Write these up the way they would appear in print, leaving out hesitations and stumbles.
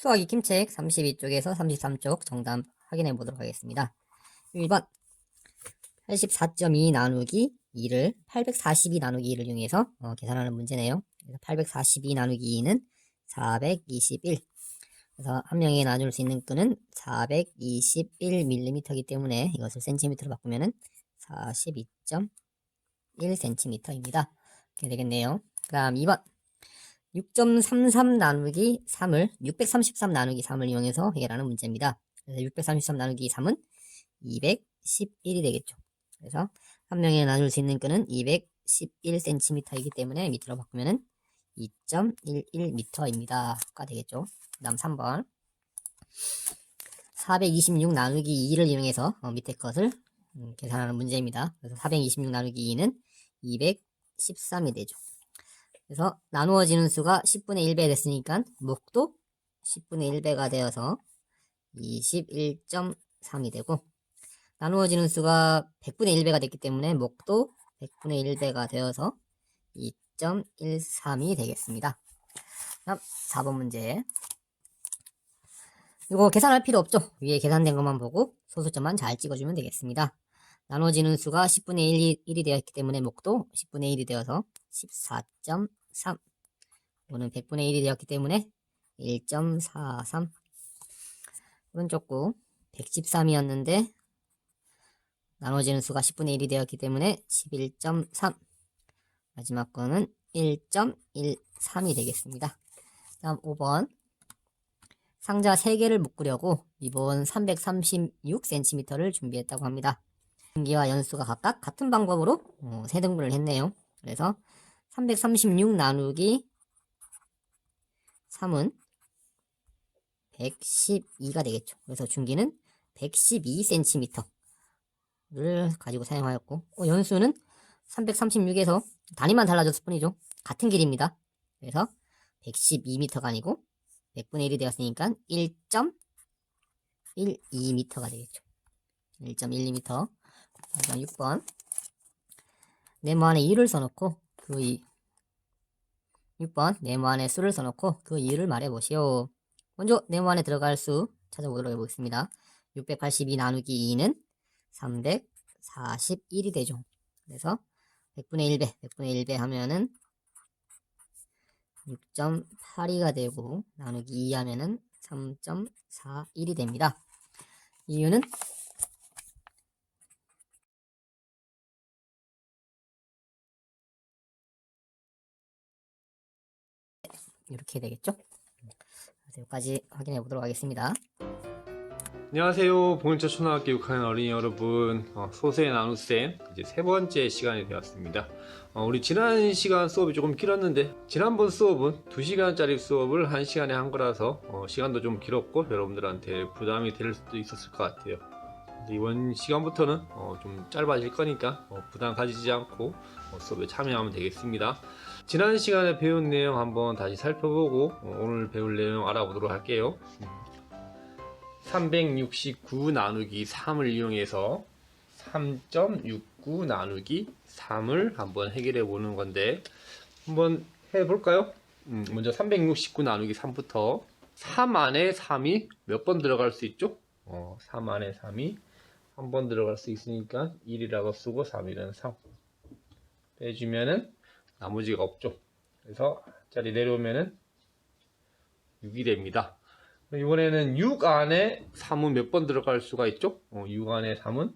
수학이 김책 32쪽에서 33쪽 정답 확인해 보도록 하겠습니다. 1번 84.2 나누기 2를 842 나누기 2를 이용해서 계산하는 문제네요. 842 나누기 2는 421. 그래서 한 명에 나눌 수 있는 끈은 421mm이기 때문에 이것을 cm로 바꾸면은 42.1cm입니다. 이렇게 되겠네요. 그 다음 2번 6.33 나누기 3을 633 나누기 3을 이용해서 해결하는 문제입니다. 그래서 633 나누기 3은 211이 되겠죠. 그래서 한 명에 나눌 수 있는 끈은 211cm이기 때문에 밑으로 바꾸면은 2.11m입니다. 가 되겠죠. 그 다음 3번 426 나누기 2를 이용해서 밑에 것을 계산하는 문제입니다. 그래서 426 나누기 2는 213이 되죠. 그래서 나누어지는 수가 10분의 1배 됐으니까 목도 10분의 1배가 되어서 21.3이 되고, 나누어지는 수가 100분의 1배가 됐기 때문에 목도 100분의 1배가 되어서 2.13이 되겠습니다. 다음 4번 문제. 이거 계산할 필요 없죠. 위에 계산된 것만 보고 소수점만 잘 찍어주면 되겠습니다. 나눠지는 수가 10분의 1이 되었기 때문에 목도 10분의 1이 되어서 14.3. 이거는 100분의 1이 되었기 때문에 1.43. 오른쪽 구 113이었는데 나눠지는 수가 10분의 1이 되었기 때문에 11.3. 마지막 거는 1.13이 되겠습니다. 다음 5번. 상자 3개를 묶으려고 이번 336cm를 준비했다고 합니다. 분기와 연수가 각각 같은 방법으로 세등분을 했네요. 그래서 336 나누기 3은 112가 되겠죠. 그래서 중기는 112cm를 가지고 사용하였고, 연수는 336에서 단위만 달라졌을 뿐이죠. 같은 길이입니다. 그래서 112m가 아니고 100분의 1이 되었으니까 1.12m가 되겠죠. 1.12m. 다음 6번. 네모 안에 2를 써놓고 6번 네모 안에 수를 써놓고 그 이유를 말해보시오. 먼저 네모 안에 들어갈 수 찾아보도록 해보겠습니다. 682 나누기 2는 341이 되죠. 그래서 100분의 1배 하면은 6.82가 되고 나누기 2 하면은 3.41이 됩니다. 이유는 이렇게 되겠죠. 그래서 여기까지 확인해 보도록 하겠습니다. 안녕하세요. 봉일차 초등학교 6학년 어린이 여러분, 소수의 나눗셈 이제 세 번째 시간이 되었습니다. 우리 지난 시간 수업이 조금 길었는데, 지난번 수업은 2시간짜리 수업을 1시간에 한 거라서 시간도 좀 길었고 여러분들한테 부담이 될 수도 있었을 것 같아요. 이번 시간부터는 좀 짧아질 거니까 부담 가지지 않고 수업에 참여하면 되겠습니다. 지난 시간에 배운 내용 한번 다시 살펴보고 오늘 배울 내용 알아보도록 할게요. 369 나누기 3을 이용해서 3.69 나누기 3을 한번 해결해 보는 건데, 한번 해볼까요? 먼저 369 나누기 3부터 3 안에 3이 몇 번 들어갈 수 있죠? 3 안에 3이 한 번 들어갈 수 있으니까 1이라고 쓰고 3이는 3 빼주면은 나머지가 없죠. 그래서 자리 내려오면은 6이 됩니다. 이번에는 6 안에 3은 몇 번 들어갈 수가 있죠? 6 안에 3은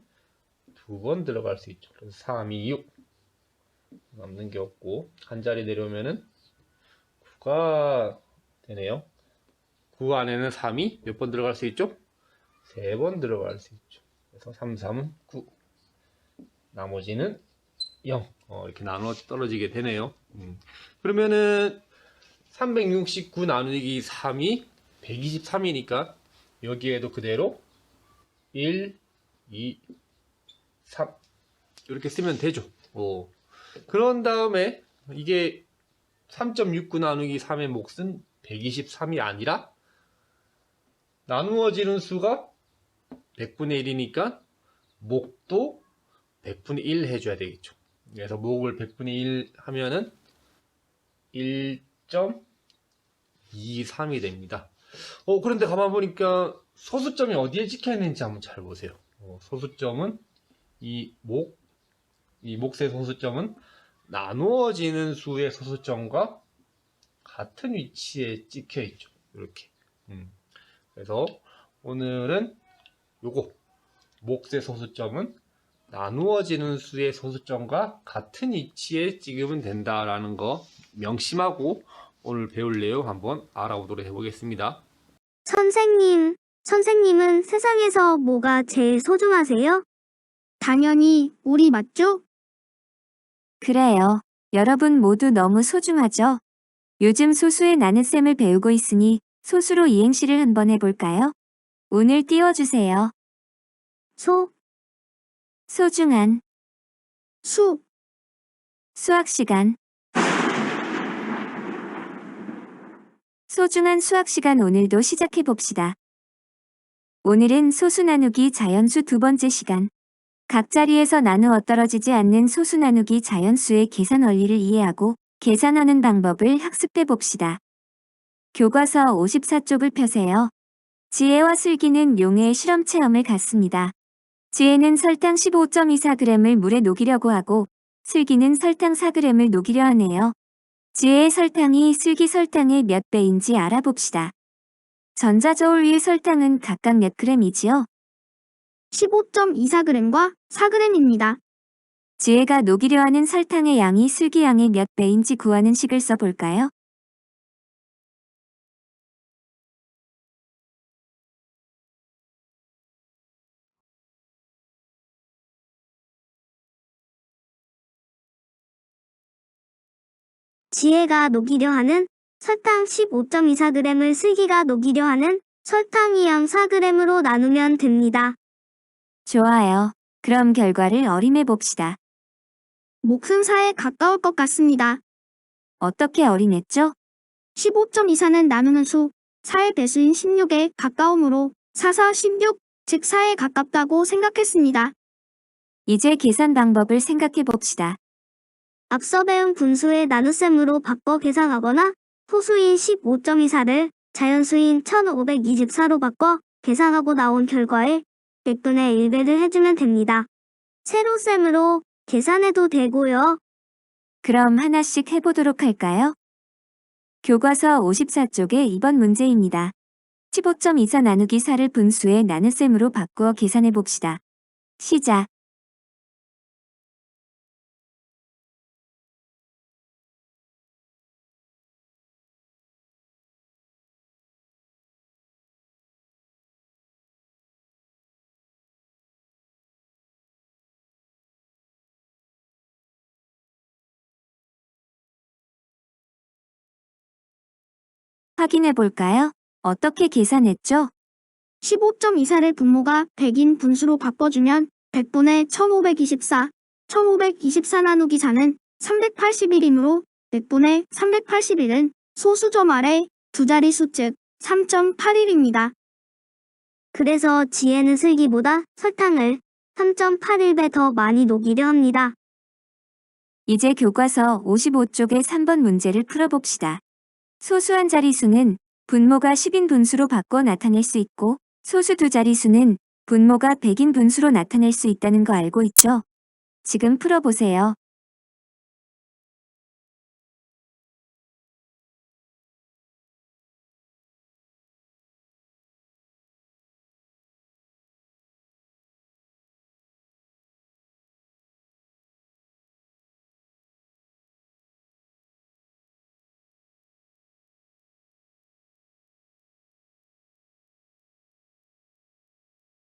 2번 들어갈 수 있죠. 그래서 3, 2, 6 남는 게 없고, 한 자리 내려오면은 9가 되네요. 9 안에는 3이 몇 번 들어갈 수 있죠? 3번 들어갈 수 있죠. 그래서 3, 3은 9, 나머지는 0. 이렇게 나눠 떨어지게 되네요. 그러면은 369 나누기 3이 123이니까 여기에도 그대로 1, 2, 3 이렇게 쓰면 되죠. 그런 다음에 이게 3.69 나누기 3의 몫은 123이 아니라 나누어지는 수가 100분의 1이니까 목도 100분의 1 해줘야 되겠죠. 그래서 목을 100분의 1 하면은 1.23이 됩니다. 그런데 가만 보니까 소수점이 어디에 찍혀 있는지 한번 잘 보세요. 소수점은 이 몫의 소수점은 나누어지는 수의 소수점과 같은 위치에 찍혀 있죠. 이렇게. 그래서 오늘은 요거 몫의 소수점은 나누어지는 수의 소수점과 같은 위치에 찍으면 된다라는 거 명심하고 오늘 배울 내용 한번 알아보도록 해보겠습니다. 선생님은 세상에서 뭐가 제일 소중하세요? 당연히 우리 맞죠? 그래요. 여러분 모두 너무 소중하죠? 요즘 소수의 나눗셈을 배우고 있으니 소수로 이행시를 한번 해볼까요? 오늘 띄워주세요. 소중한 수, 수학시간. 소중한 수학시간 오늘도 시작해봅시다. 오늘은 소수 나누기 자연수 두 번째 시간. 각 자리에서 나누어 떨어지지 않는 소수 나누기 자연수의 계산 원리를 이해하고 계산하는 방법을 학습해봅시다. 교과서 54쪽을 펴세요. 지혜와 슬기는 용해의 실험 체험을 갔습니다. 지혜는 설탕 15.24g을 물에 녹이려고 하고 슬기는 설탕 4g을 녹이려 하네요. 지혜의 설탕이 슬기 설탕의 몇 배인지 알아봅시다. 전자저울 위의 설탕은 각각 몇 g이지요? 15.24g과 4g입니다. 지혜가 녹이려 하는 설탕의 양이 슬기 양의 몇 배인지 구하는 식을 써볼까요? 지혜가 녹이려 하는 설탕 15.24g을 슬기가 녹이려 하는 설탕의 양 4g으로 나누면 됩니다. 좋아요. 그럼 결과를 어림해봅시다. 몫은 4에 가까울 것 같습니다. 어떻게 어림했죠? 15.24는 나누는 수, 4의 배수인 16에 가까우므로 4, 4, 16, 즉 4에 가깝다고 생각했습니다. 이제 계산 방법을 생각해봅시다. 앞서 배운 분수의 나눗셈으로 바꿔 계산하거나 소수인 15.24를 자연수인 1524로 바꿔 계산하고 나온 결과에 100분의 1배를 해주면 됩니다. 세로셈으로 계산해도 되고요. 그럼 하나씩 해보도록 할까요? 교과서 54쪽의 2번 문제입니다. 15.24 나누기 4를 분수의 나눗셈으로 바꾸어 계산해봅시다. 시작. 확인해볼까요? 어떻게 계산했죠? 15.24를 분모가 100인 분수로 바꿔주면 100분의 1524, 1524 나누기 4는 381이므로 100분의 381은 소수점 아래 두 자릿수 즉 3.81입니다. 그래서 지혜는 슬기보다 설탕을 3.81배 더 많이 녹이려 합니다. 이제 교과서 55쪽의 3번 문제를 풀어봅시다. 소수한 자리수는 분모가 10인 분수로 바꿔 나타낼 수 있고 소수 두 자리수는 분모가 100인 분수로 나타낼 수 있다는 거 알고 있죠? 지금 풀어보세요.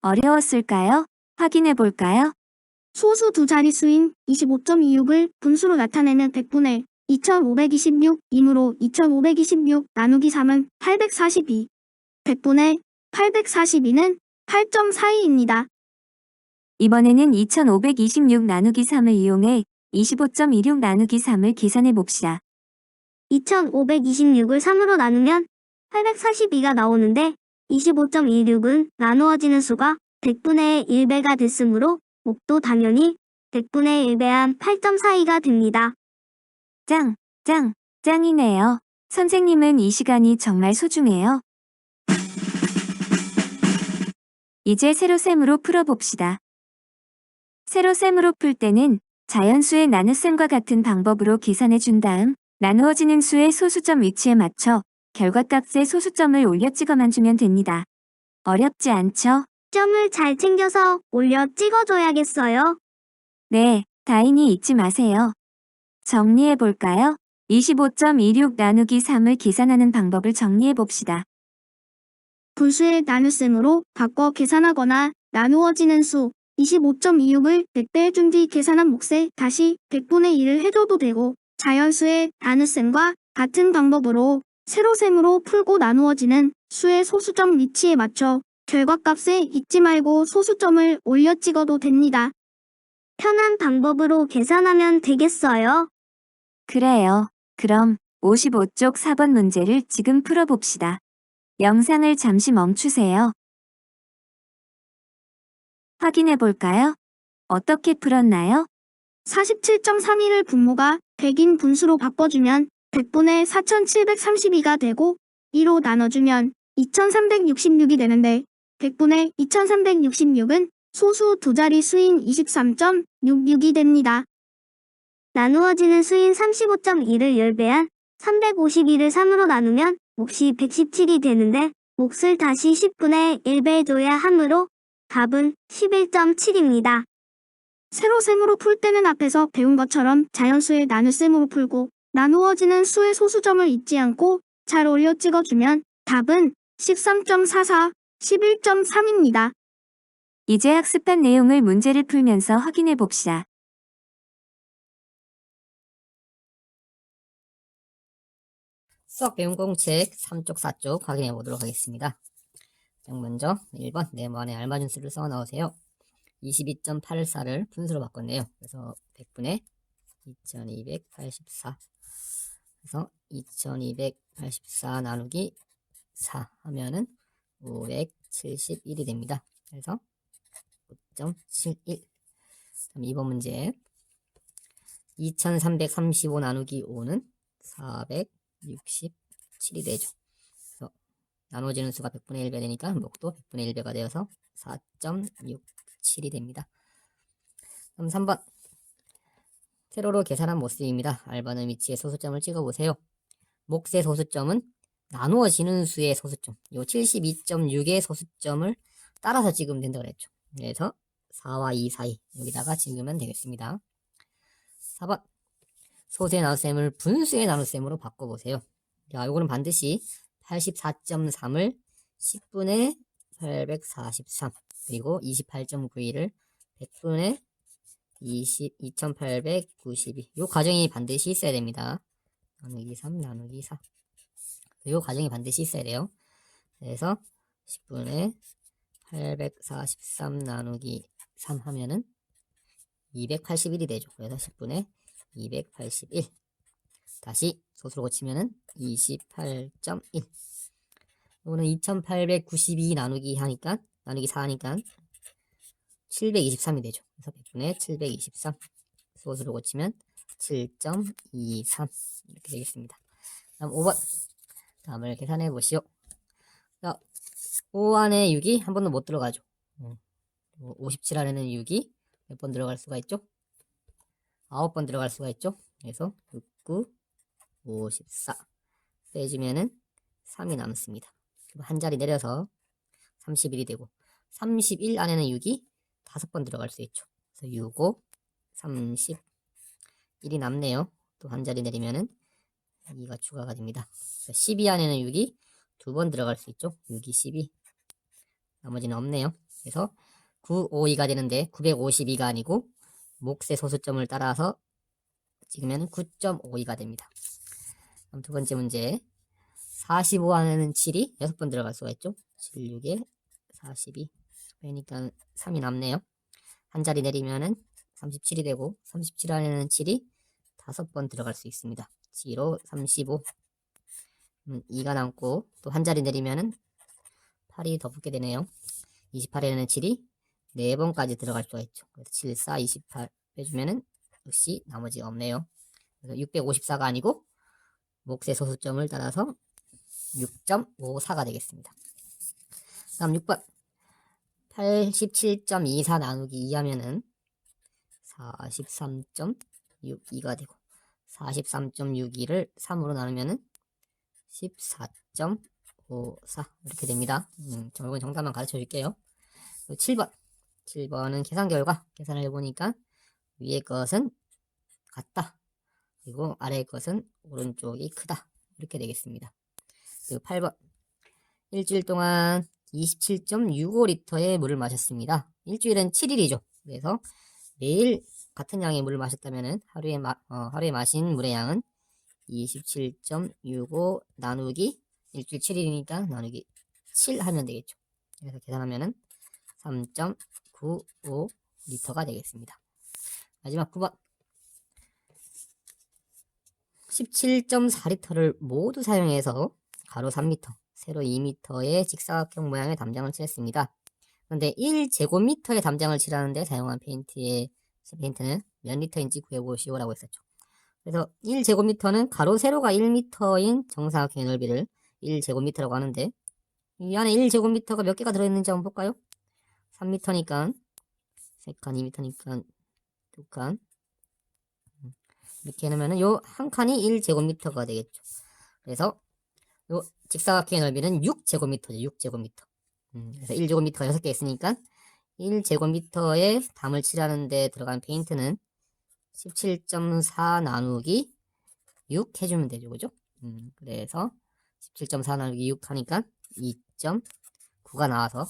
어려웠을까요? 확인해볼까요? 소수 두 자릿수인 25.26을 분수로 나타내는 100분의 2526이므로 2526 나누기 3은 842. 100분의 842는 8.42입니다. 이번에는 2526 나누기 3을 이용해 25.26 나누기 3을 계산해봅시다. 2526을 3으로 나누면 842가 나오는데 25.26은 나누어지는 수가 100분의 1배가 됐으므로 몫도 당연히 100분의 1배한 8.42가 됩니다. 짱이네요. 선생님은 이 시간이 정말 소중해요. 이제 세로셈으로 풀어봅시다. 세로셈으로 풀 때는 자연수의 나눗셈과 같은 방법으로 계산해 준 다음 나누어지는 수의 소수점 위치에 맞춰 결과값의 소수점을 올려 찍어만 주면 됩니다. 어렵지 않죠? 점을 잘 챙겨서 올려 찍어줘야겠어요. 네, 다인이 잊지 마세요. 정리해 볼까요? 25.26 나누기 3을 계산하는 방법을 정리해 봅시다. 분수의 나눗셈으로 바꿔 계산하거나 나누어지는 수 25.26을 100배 해준 뒤 계산한 몫에 다시 100분의 1을 해줘도 되고 자연수의 나눗셈과 같은 방법으로 세로셈으로 풀고 나누어지는 수의 소수점 위치에 맞춰 결과값에 잊지 말고 소수점을 올려 찍어도 됩니다. 편한 방법으로 계산하면 되겠어요. 그래요. 그럼 55쪽 4번 문제를 지금 풀어봅시다. 영상을 잠시 멈추세요. 확인해 볼까요? 어떻게 풀었나요? 47.31을 분모가 100인 분수로 바꿔주면 100분의 4732가 되고 2로 나눠주면 2366이 되는데 100분의 2366은 소수 두 자리 수인 23.66이 됩니다. 나누어지는 수인 35.1을 10배한 352를 3으로 나누면 몫이 117이 되는데 몫을 다시 10분의 1배 해줘야 하므로 답은 11.7입니다. 세로셈으로 풀 때는 앞에서 배운 것처럼 자연수의 나눗셈으로 풀고 나누어지는 수의 소수점을 잊지 않고 잘 올려 찍어주면 답은 13.44, 11.3입니다. 이제 학습한 내용을 문제를 풀면서 확인해 봅시다. 수학 배운 공책 3쪽 4쪽 확인해 보도록 하겠습니다. 먼저 1번 네모안에 알맞은 수를 써 넣으세요. 22.84를 분수로 바꿨네요. 그래서 100분의 2284 그래서 2284 나누기 4 하면은 571이 됩니다. 그래서 5.71. 그럼 2번 문제 2335 나누기 5는 467이 되죠. 그래서 나눠지는 수가 100분의 1배 되니까 몫도 100분의 1배가 되어서 4.67이 됩니다. 그럼 3번 세로로 계산한 모습입니다. 알맞은 위치에 소수점을 찍어보세요. 몫의 소수점은 나누어지는 수의 소수점, 요 72.6의 소수점을 따라서 찍으면 된다고 그랬죠. 그래서 4와 2 사이 여기다가 찍으면 되겠습니다. 4번 소수의 나눗셈을 분수의 나눗셈으로 바꿔보세요. 자, 요거는 반드시 84.3을 10분의 843 그리고 28.92를 100분의 2892 요 과정이 반드시 있어야 됩니다. 나누기 3 나누기 4 요 과정이 반드시 있어야 돼요. 그래서 10분의 843 나누기 3 하면은 281이 되죠. 그래서 10분의 281 다시 소수로 고치면은 28.1 이거는 2892 나누기 4니까 723이 되죠. 그래서 100분의 723 소수로 고치면 7.23 이렇게 되겠습니다. 다음 5번 다음을 계산해 보시오. 자, 5 안에 6이 한 번도 못 들어가죠. 57 안에는 6이 몇 번 들어갈 수가 있죠? 9번 들어갈 수가 있죠? 그래서 6, 9, 54 빼주면은 3이 남습니다. 한 자리 내려서 31이 되고 31 안에는 6이 5번 들어갈 수 있죠. 그래서 6, 5, 31이 남네요. 또 한 자리 내리면은 2가 추가가 됩니다. 12 안에는 6이 2번 들어갈 수 있죠. 6이 12 나머지는 없네요. 그래서 952가 되는데 952가 아니고 몫의 소수점을 따라서 찍으면 9.52가 됩니다. 그럼 두 번째 문제 45 안에는 7이 6번 들어갈 수가 있죠. 7, 6에 42 빼니까 3이 남네요. 한 자리 내리면은 37이 되고 37 안에는 7이 5번 들어갈 수 있습니다. 7로 35 2가 남고 또 한 자리 내리면은 8이 더 붙게 되네요. 28에는 7이 4번까지 들어갈 수가 있죠. 그래서 7, 4, 28 빼주면은 역시 나머지가 없네요. 그래서 654가 아니고 몫의 소수점을 따라서 6.54가 되겠습니다. 다음 6번 87.24 나누기 2 하면은 43.62가 되고 43.62를 3으로 나누면은 14.54 이렇게 됩니다. 이건 정답만 가르쳐 줄게요. 7번은 계산 결과 계산을 해보니까 위의 것은 같다. 그리고 아래의 것은 오른쪽이 크다. 이렇게 되겠습니다. 그리고 8번 일주일 동안 27.65리터의 물을 마셨습니다. 일주일은 7일이죠. 그래서 매일 같은 양의 물을 마셨다면 하루에 마신 물의 양은 27.65 나누기 일주일 7일이니까 나누기 7 하면 되겠죠. 그래서 계산하면은 3.95 리터가 되겠습니다. 마지막 9번 17.4리터를 모두 사용해서 가로 3m, 세로 2m의 직사각형 모양의 담장을 칠했습니다. 그런데 1제곱미터의 담장을 칠하는데 사용한 페인트는 몇 리터인지 구해보시오라고 했었죠. 그래서 1제곱미터는 가로 세로가 1m인 정사각형의 넓이를 1제곱미터라고 하는데 이 안에 1제곱미터가 몇 개가 들어있는지 한번 볼까요? 3m니까 3칸, 2m니까 2칸 이렇게 해놓으면 요 한 칸이 1제곱미터가 되겠죠. 그래서 요 직사각형의 넓이는 6제곱미터죠. 6제곱미터. 그래서 1제곱미터가 6개 있으니까 1제곱미터에 담을 칠하는데 들어간 페인트는 17.4 나누기 6 해주면 되죠. 그죠? 그래서 17.4 나누기 6 하니까 2.9가 나와서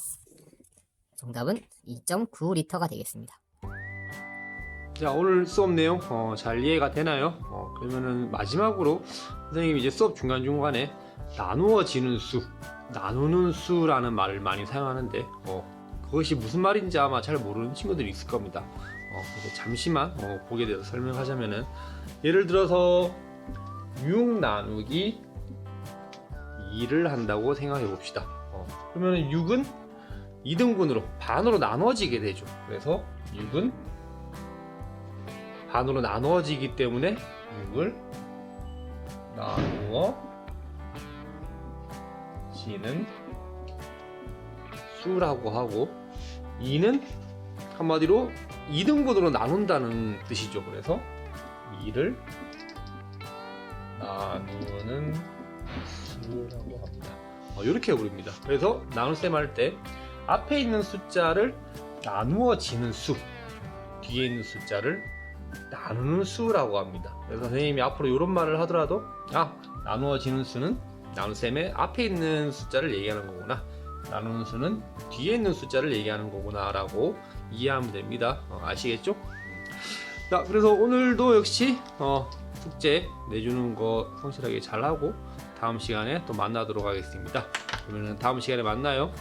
정답은 2.9리터가 되겠습니다. 자, 오늘 수업 내용 잘 이해가 되나요? 그러면은 마지막으로 선생님이 이제 수업 중간중간에 나누어지는 수, 나누는 수라는 말을 많이 사용하는데 그것이 무슨 말인지 아마 잘 모르는 친구들이 있을 겁니다. 그래서 잠시만 보게 돼서 설명하자면은 예를 들어서 6 나누기 2를 한다고 생각해 봅시다. 그러면은 6은 2등분으로 반으로 나눠지게 되죠. 그래서 6은 반으로 나누어지기 때문에 6을 나누어지는 수라고 하고 2는 한마디로 2등분으로 나눈다는 뜻이죠. 그래서 2를 나누는 수라고 합니다. 이렇게 부릅니다. 그래서 나눗셈 할 때 앞에 있는 숫자를 나누어지는 수, 뒤에 있는 숫자를 나누는 수라고 합니다. 그래서 선생님이 앞으로 이런 말을 하더라도 나누어지는 수는 나눗셈의 앞에 있는 숫자를 얘기하는 거구나, 나누는 수는 뒤에 있는 숫자를 얘기하는 거구나 라고 이해하면 됩니다. 아시겠죠? 자, 그래서 오늘도 역시 숙제 내주는 거 성실하게 잘하고 다음 시간에 또 만나도록 하겠습니다. 그러면 다음 시간에 만나요.